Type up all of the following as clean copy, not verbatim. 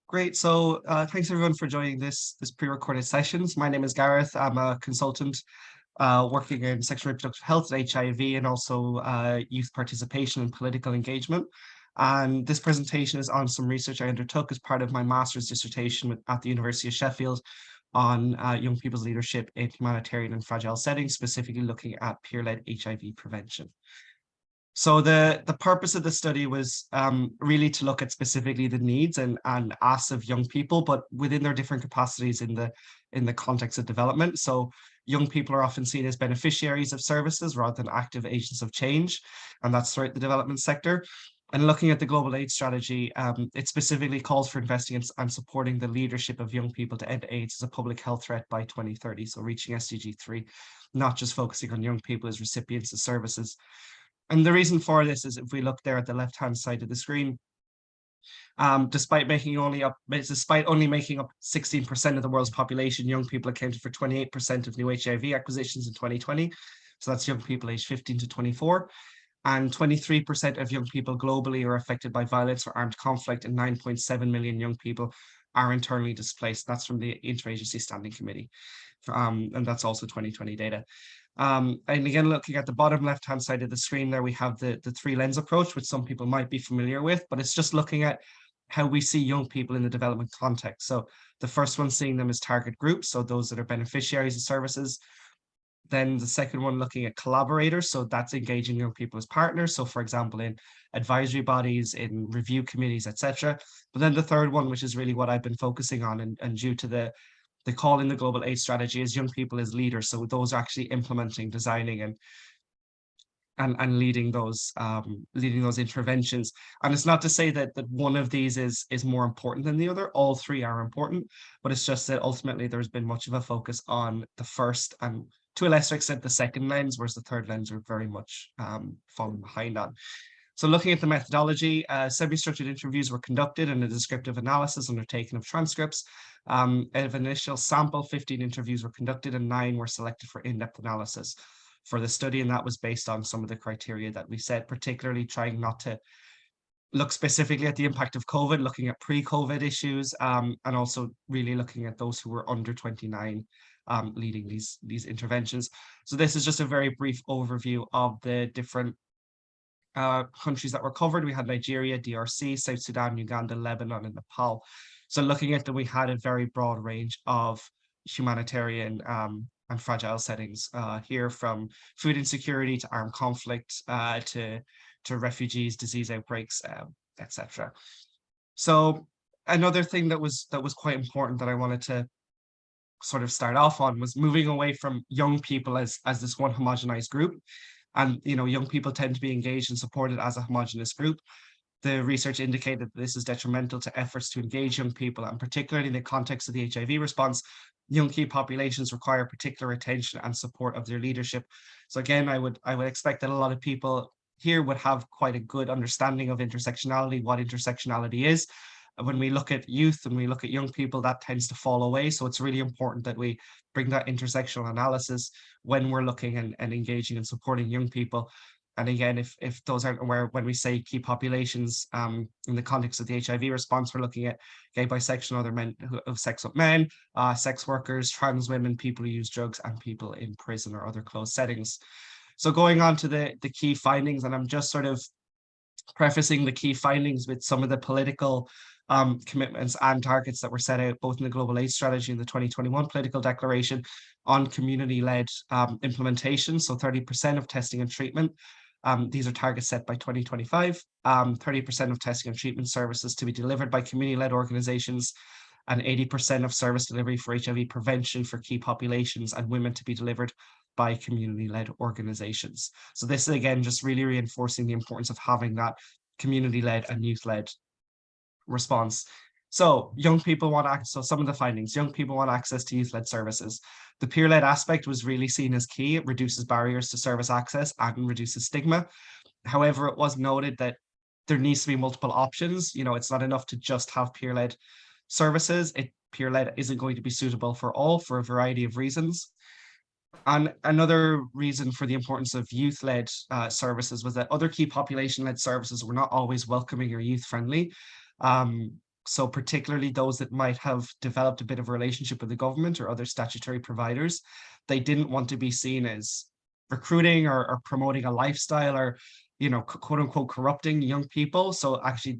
Great. So thanks everyone for joining this pre-recorded sessions. My name is Gareth. I'm a consultant working in sexual and reproductive health and HIV and also youth participation and political engagement. And this presentation is on some research I undertook as part of my master's dissertation at the University of Sheffield on young people's leadership in humanitarian and fragile settings, specifically looking at peer-led HIV prevention. So the purpose of the study was really to look at specifically the needs and asks of young people, but within their different capacities in the context of development. So young people are often seen as beneficiaries of services rather than active agents of change, and that's throughout the development sector. And looking at the global AIDS strategy, it specifically calls for investing in and supporting the leadership of young people to end AIDS as a public health threat by 2030. So reaching SDG 3, not just focusing on young people as recipients of services. And the reason for this is if we look there at the left-hand side of the screen, despite only making up 16% of the world's population, young people accounted for 28% of new HIV acquisitions in 2020. So that's young people aged 15 to 24. And 23% of young people globally are affected by violence or armed conflict, and 9.7 million young people are internally displaced. That's from the Interagency Standing Committee. And that's also 2020 data. And again, looking at the bottom left-hand side of the screen there, we have the three lens approach, which some people might be familiar with, but it's just looking at how we see young people in the development context. So the first one, seeing them as target groups, so those that are beneficiaries of services. Then the second one, looking at collaborators, so that's engaging young people as partners. So for example, in advisory bodies, in review committees, etc. But then the third one, which is really what I've been focusing on, and due to the call in the global AIDS strategy, is young people as leaders. So those are actually implementing, designing, and leading those interventions. And it's not to say that one of these is more important than the other. All three are important, but it's just that ultimately there's been much of a focus on the first and to a lesser extent the second lens, whereas the third lens are very much falling behind on. So looking at the methodology, semi-structured interviews were conducted and a descriptive analysis undertaken of transcripts. Of initial sample, 15 interviews were conducted and 9 were selected for in-depth analysis for the study. And that was based on some of the criteria that we said, particularly trying not to look specifically at the impact of COVID, looking at pre-COVID issues, and also really looking at those who were under 29 leading these interventions. So this is just a very brief overview of the different countries that were covered. We had Nigeria, DRC, South Sudan, Uganda, Lebanon, and Nepal. So looking at them, we had a very broad range of humanitarian and fragile settings here, from food insecurity to armed conflict to refugees, disease outbreaks, etc. So another thing that was quite important that I wanted to sort of start off on was moving away from young people as this one homogenized group. And young people tend to be engaged and supported as a homogenous group. The research indicated that this is detrimental to efforts to engage young people, and particularly in the context of the HIV response, young key populations require particular attention and support of their leadership. So again, I would expect that a lot of people here would have quite a good understanding of intersectionality, what intersectionality is. When we look at youth and we look at young people, that tends to fall away. So it's really important that we bring that intersectional analysis when we're looking and engaging and supporting young people. And again, if those aren't aware, when we say key populations in the context of the HIV response, we're looking at gay, bisexual, other men of sex with men, sex workers, trans women, people who use drugs, and people in prison or other closed settings. So going on to the key findings, and I'm just sort of prefacing the key findings with some of the political commitments and targets that were set out both in the Global AIDS Strategy and the 2021 Political Declaration on community-led implementation. So 30% of testing and treatment. These are targets set by 2025. 30% of testing and treatment services to be delivered by community-led organizations, and 80% of service delivery for HIV prevention for key populations and women to be delivered by community-led organizations. So this is, again, just really reinforcing the importance of having that community-led and youth-led response. So young people want access. So some of the findings: young people want access to youth-led services. The peer-led aspect was really seen as key. It reduces barriers to service access and reduces stigma. However, it was noted that there needs to be multiple options. It's not enough to just have peer-led services. Peer-led isn't going to be suitable for all, for a variety of reasons. And another reason for the importance of youth-led services was that other key population-led services were not always welcoming or youth-friendly. So particularly those that might have developed a bit of a relationship with the government or other statutory providers, they didn't want to be seen as recruiting or promoting a lifestyle or, quote unquote, corrupting young people. So actually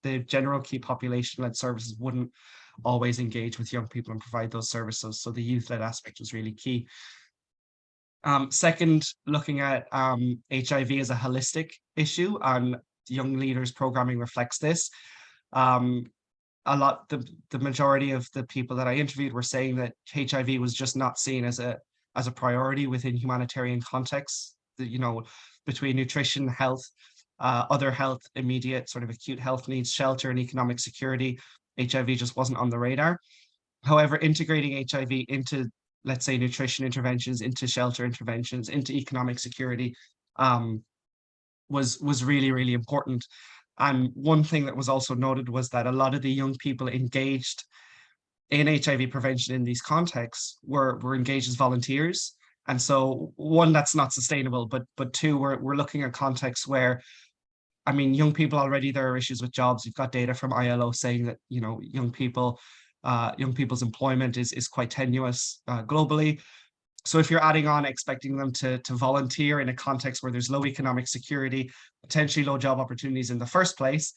the general key population-led services wouldn't always engage with young people and provide those services. So the youth-led aspect was really key. Second, looking at HIV as a holistic issue, and young leaders programming reflects this. Um, the majority of the people that I interviewed were saying that HIV was just not seen as a priority within humanitarian contexts. Between nutrition, health, other health, immediate sort of acute health needs, shelter, and economic security, HIV just wasn't on the radar. However, integrating HIV into, let's say, nutrition interventions, into shelter interventions, into economic security, um, was really, really important. And one thing that was also noted was that a lot of the young people engaged in HIV prevention in these contexts were engaged as volunteers. And so one, that's not sustainable, but two, we're looking at contexts where, I mean, young people already, there are issues with jobs. You've got data from ILO saying that, young people's employment is quite tenuous globally. So if you're adding on expecting them to volunteer in a context where there's low economic security, potentially low job opportunities in the first place,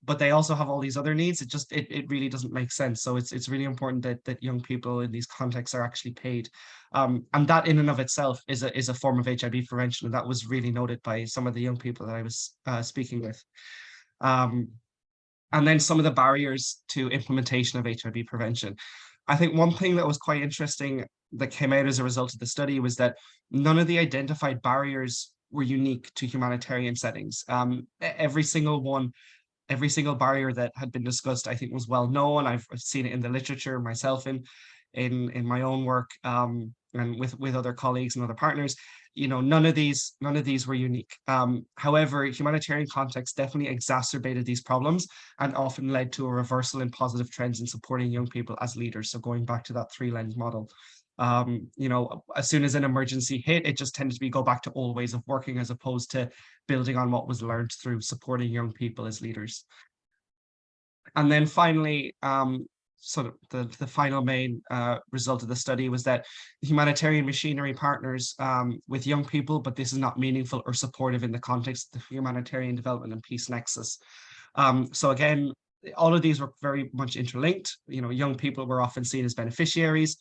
but they also have all these other needs, it really doesn't make sense. So it's really important that young people in these contexts are actually paid. And that in and of itself is a form of HIV prevention. And that was really noted by some of the young people that I was speaking with. Um, and then some of the barriers to implementation of HIV prevention. I think one thing that was quite interesting that came out as a result of the study was that none of the identified barriers were unique to humanitarian settings. Every single one, every single barrier that had been discussed, I think, was well known. I've seen it in the literature myself, in my own work, and with other colleagues and other partners. None of these were unique. However, humanitarian context definitely exacerbated these problems and often led to a reversal in positive trends in supporting young people as leaders. So going back to that three-lens model. As soon as an emergency hit, it just tended to be go back to old ways of working as opposed to building on what was learned through supporting young people as leaders. And then finally, sort of the final main result of the study was that humanitarian machinery partners with young people, but this is not meaningful or supportive in the context of the humanitarian development and peace nexus. So again, all of these were very much interlinked. Young people were often seen as beneficiaries.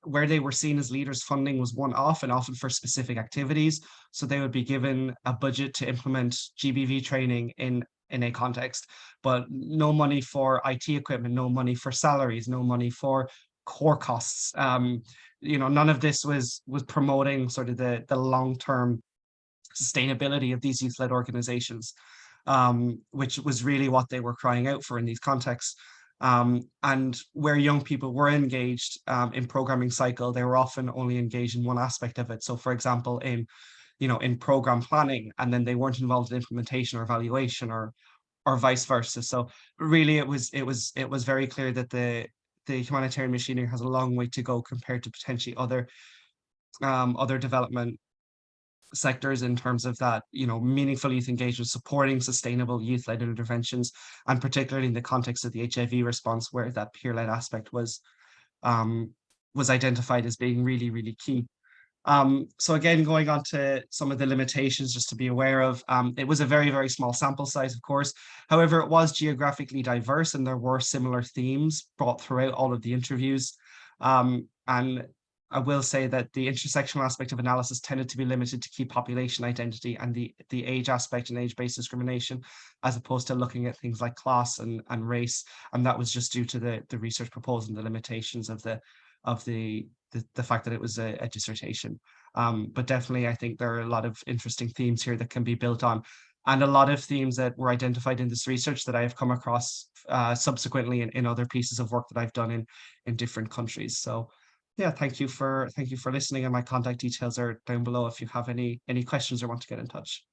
Where they were seen as leaders, funding was one-off and often for specific activities. So they would be given a budget to implement GBV training in a context, but no money for IT equipment, no money for salaries, no money for core costs. None of this was promoting sort of the long-term sustainability of these youth-led organizations, which was really what they were crying out for in these contexts. And where young people were engaged in programming cycle, they were often only engaged in one aspect of it. So for example, in program planning, and then they weren't involved in implementation or evaluation or vice versa. So really it was very clear that the humanitarian machinery has a long way to go compared to potentially other development sectors in terms of that, meaningful youth engagement, supporting sustainable youth-led interventions, and particularly in the context of the HIV response, where that peer-led aspect was identified as being really, really key. So again, going on to some of the limitations just to be aware of, it was a very, very small sample size, of course. However, it was geographically diverse and there were similar themes brought throughout all of the interviews. And I will say that the intersectional aspect of analysis tended to be limited to key population identity and the age aspect and age-based discrimination, as opposed to looking at things like class and race. And that was just due to the research proposal and the limitations of the fact that it was a dissertation. But definitely, I think there are a lot of interesting themes here that can be built on, and a lot of themes that were identified in this research that I have come across subsequently in other pieces of work that I've done in different countries. So yeah, thank you for listening, and my contact details are down below if you have any questions or want to get in touch.